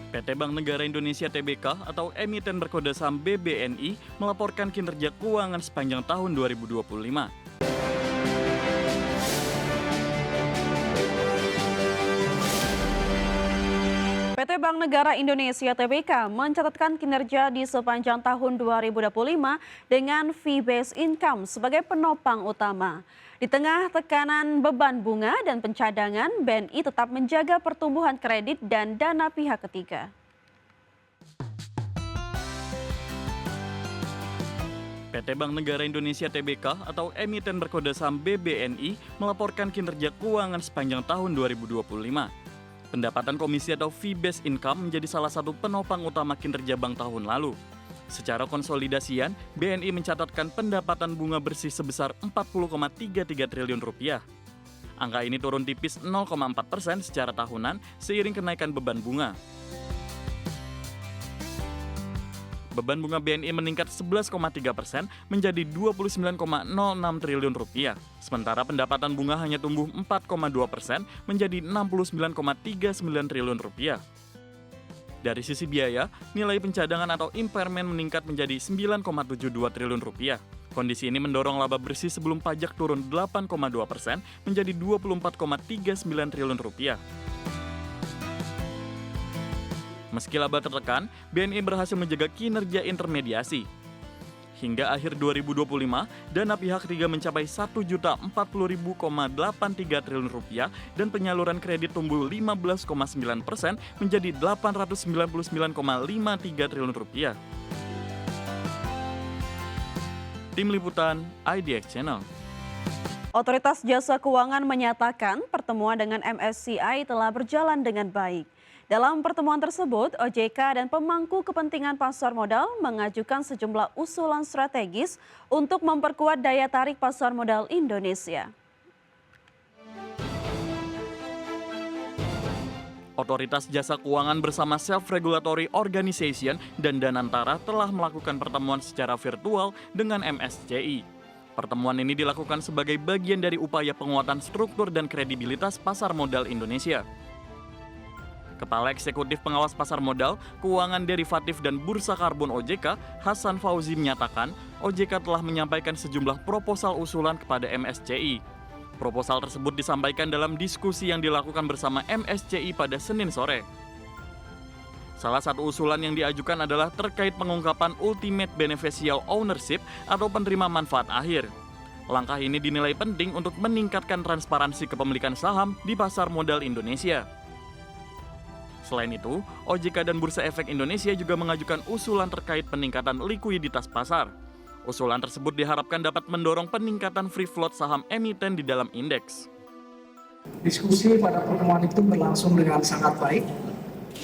PT Bank Negara Indonesia Tbk atau emiten berkode saham BBNI melaporkan kinerja keuangan sepanjang tahun 2025. PT Bank Negara Indonesia Tbk mencatatkan kinerja di sepanjang tahun 2025 dengan fee-based income sebagai penopang utama. Di tengah tekanan beban bunga dan pencadangan, BNI tetap menjaga pertumbuhan kredit dan dana pihak ketiga. PT Bank Negara Indonesia Tbk atau emiten berkode saham BBNI melaporkan kinerja keuangan sepanjang tahun 2025. Pendapatan komisi atau fee-based income menjadi salah satu penopang utama kinerja bank tahun lalu. Secara konsolidasian, BNI mencatatkan pendapatan bunga bersih sebesar 40,33 triliun rupiah. Angka ini turun tipis 0,4% secara tahunan seiring kenaikan beban bunga. Beban bunga BNI meningkat 11,3% menjadi 29,06 triliun rupiah. Sementara pendapatan bunga hanya tumbuh 4,2% menjadi 69,39 triliun rupiah. Dari sisi biaya, nilai pencadangan atau impairment meningkat menjadi 9,72 triliun rupiah. Kondisi ini mendorong laba bersih sebelum pajak turun 8,2% menjadi 24,39 triliun rupiah. Meski laba tertekan, BNI berhasil menjaga kinerja intermediasi. Hingga akhir 2025, dana pihak ketiga mencapai 1.040.083 triliun rupiah dan penyaluran kredit tumbuh 15,9% menjadi 899,53 triliun rupiah. Tim Liputan IDX Channel. Otoritas Jasa Keuangan menyatakan pertemuan dengan MSCI telah berjalan dengan baik. Dalam pertemuan tersebut, OJK dan pemangku kepentingan pasar modal mengajukan sejumlah usulan strategis untuk memperkuat daya tarik pasar modal Indonesia. Otoritas Jasa Keuangan bersama Self-Regulatory Organization dan Danantara telah melakukan pertemuan secara virtual dengan MSCI. Pertemuan ini dilakukan sebagai bagian dari upaya penguatan struktur dan kredibilitas pasar modal Indonesia. Kepala Eksekutif Pengawas Pasar Modal, Keuangan Derivatif dan Bursa Karbon OJK, Hasan Fauzi menyatakan, OJK telah menyampaikan sejumlah proposal usulan kepada MSCI. Proposal tersebut disampaikan dalam diskusi yang dilakukan bersama MSCI pada Senin sore. Salah satu usulan yang diajukan adalah terkait pengungkapan Ultimate Beneficial Ownership atau penerima manfaat akhir. Langkah ini dinilai penting untuk meningkatkan transparansi kepemilikan saham di pasar modal Indonesia. Selain itu, OJK dan Bursa Efek Indonesia juga mengajukan usulan terkait peningkatan likuiditas pasar. Usulan tersebut diharapkan dapat mendorong peningkatan free float saham emiten di dalam indeks. Diskusi pada pertemuan itu berlangsung dengan sangat baik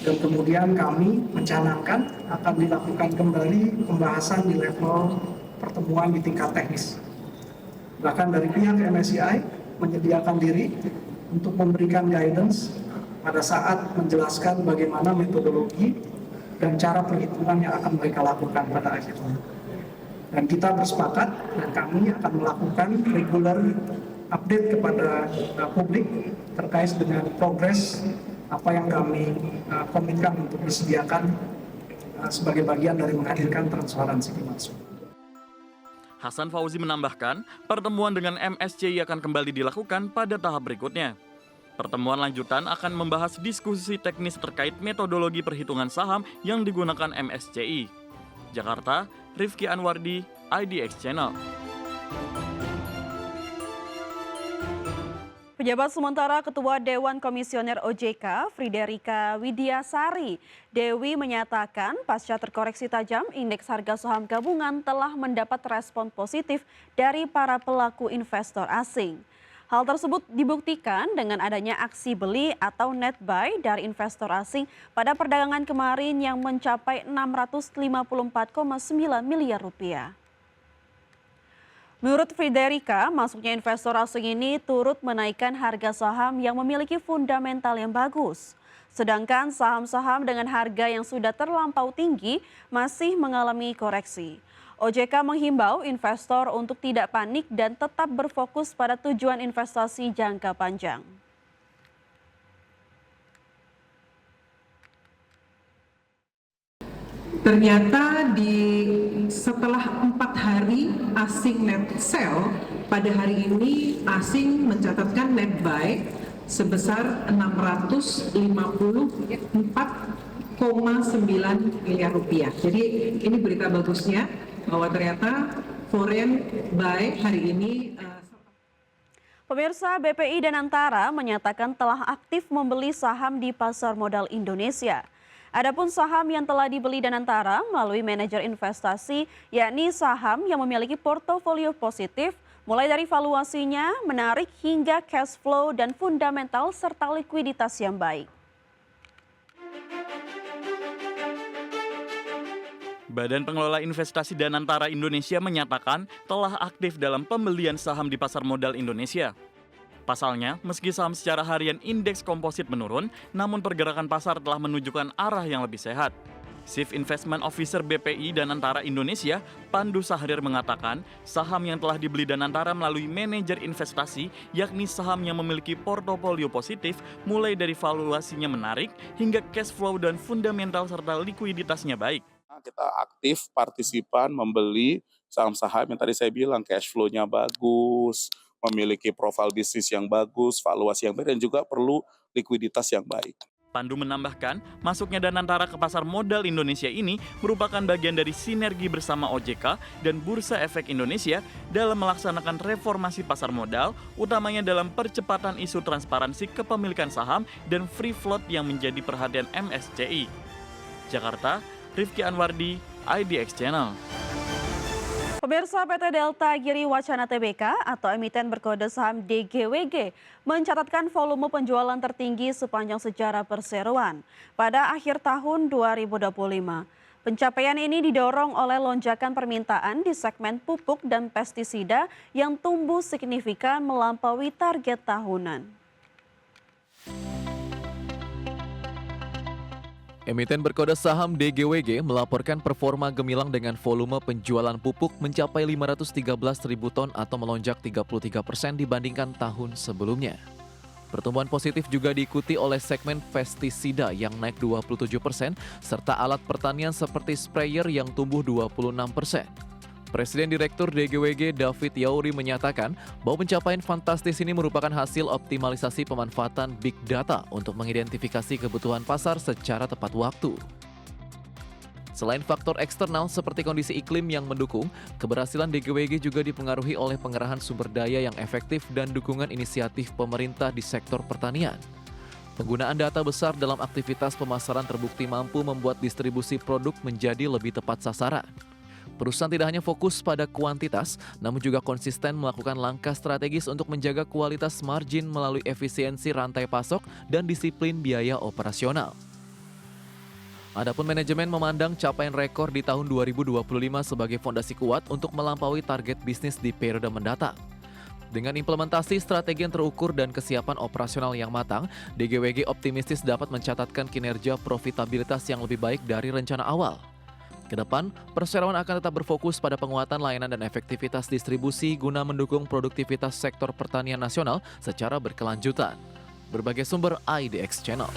dan kemudian kami mencanangkan akan dilakukan kembali pembahasan di level pertemuan di tingkat teknis. Bahkan dari pihak MSCI menyediakan diri untuk memberikan guidance pada saat menjelaskan bagaimana metodologi dan cara perhitungan yang akan mereka lakukan pada akhirnya. Dan kita bersepakat dan kami akan melakukan regular update kepada publik terkait dengan progres apa yang kami komitmen untuk disediakan sebagai bagian dari menghadirkan transparansi masuk. Hasan Fauzi menambahkan, pertemuan dengan MSCI akan kembali dilakukan pada tahap berikutnya. Pertemuan lanjutan akan membahas diskusi teknis terkait metodologi perhitungan saham yang digunakan MSCI. Jakarta, Rifki Anwardi, IDX Channel. Pejabat sementara Ketua Dewan Komisioner OJK, Friderika Widiasari Dewi menyatakan pasca terkoreksi tajam, indeks harga saham gabungan telah mendapat respon positif dari para pelaku investor asing. Hal tersebut dibuktikan dengan adanya aksi beli atau net buy dari investor asing pada perdagangan kemarin yang mencapai 654,9 miliar rupiah. Menurut Friderika, masuknya investor asing ini turut menaikkan harga saham yang memiliki fundamental yang bagus. Sedangkan saham-saham dengan harga yang sudah terlampau tinggi masih mengalami koreksi. OJK menghimbau investor untuk tidak panik dan tetap berfokus pada tujuan investasi jangka panjang. Ternyata setelah 4 hari asing net sell, pada hari ini asing mencatatkan net buy sebesar 654,9 miliar rupiah. Jadi ini berita bagusnya bahwa ternyata foreign buy hari ini. Pemirsa, BPI dan Antara menyatakan telah aktif membeli saham di pasar modal Indonesia. Adapun saham yang telah dibeli Danantara melalui manajer investasi, yakni saham yang memiliki portofolio positif, mulai dari valuasinya, menarik hingga cash flow dan fundamental serta likuiditas yang baik. Badan Pengelola Investasi Danantara Indonesia menyatakan telah aktif dalam pembelian saham di pasar modal Indonesia. Pasalnya, meski saham secara harian indeks komposit menurun, namun pergerakan pasar telah menunjukkan arah yang lebih sehat. Chief Investment Officer BPI Danantara Indonesia, Pandu Sahrir mengatakan, saham yang telah dibeli Danantara melalui manajer investasi, yakni saham yang memiliki portofolio positif, mulai dari valuasinya menarik, hingga cash flow dan fundamental serta likuiditasnya baik. Kita aktif partisipan membeli saham-saham yang tadi saya bilang cash flow-nya bagus, memiliki profil bisnis yang bagus, valuasi yang baik, dan juga perlu likuiditas yang baik. Pandu menambahkan, masuknya Danantara ke pasar modal Indonesia ini merupakan bagian dari sinergi bersama OJK dan Bursa Efek Indonesia dalam melaksanakan reformasi pasar modal, utamanya dalam percepatan isu transparansi kepemilikan saham dan free float yang menjadi perhatian MSCI. Jakarta, Rifki Anwardi, IDX Channel. Pemirsa, PT Delta Giri Wacana Tbk atau emiten berkode saham DGWG mencatatkan volume penjualan tertinggi sepanjang sejarah perseroan pada akhir tahun 2025. Pencapaian ini didorong oleh lonjakan permintaan di segmen pupuk dan pestisida yang tumbuh signifikan melampaui target tahunan. Emiten berkode saham DGWG melaporkan performa gemilang dengan volume penjualan pupuk mencapai 513.000 ton atau melonjak 33% dibandingkan tahun sebelumnya. Pertumbuhan positif juga diikuti oleh segmen pestisida yang naik 27% serta alat pertanian seperti sprayer yang tumbuh 26%. Presiden Direktur DGWG David Yauri menyatakan bahwa pencapaian fantastis ini merupakan hasil optimalisasi pemanfaatan big data untuk mengidentifikasi kebutuhan pasar secara tepat waktu. Selain faktor eksternal seperti kondisi iklim yang mendukung, keberhasilan DGWG juga dipengaruhi oleh pengerahan sumber daya yang efektif dan dukungan inisiatif pemerintah di sektor pertanian. Penggunaan data besar dalam aktivitas pemasaran terbukti mampu membuat distribusi produk menjadi lebih tepat sasaran. Perusahaan tidak hanya fokus pada kuantitas, namun juga konsisten melakukan langkah strategis untuk menjaga kualitas margin melalui efisiensi rantai pasok dan disiplin biaya operasional. Adapun manajemen memandang capaian rekor di tahun 2025 sebagai fondasi kuat untuk melampaui target bisnis di periode mendatang. Dengan implementasi strategi yang terukur dan kesiapan operasional yang matang, DGWG optimistis dapat mencatatkan kinerja profitabilitas yang lebih baik dari rencana awal. Kedepan, perseroan akan tetap berfokus pada penguatan layanan dan efektivitas distribusi guna mendukung produktivitas sektor pertanian nasional secara berkelanjutan. Berbagai sumber IDX Channel.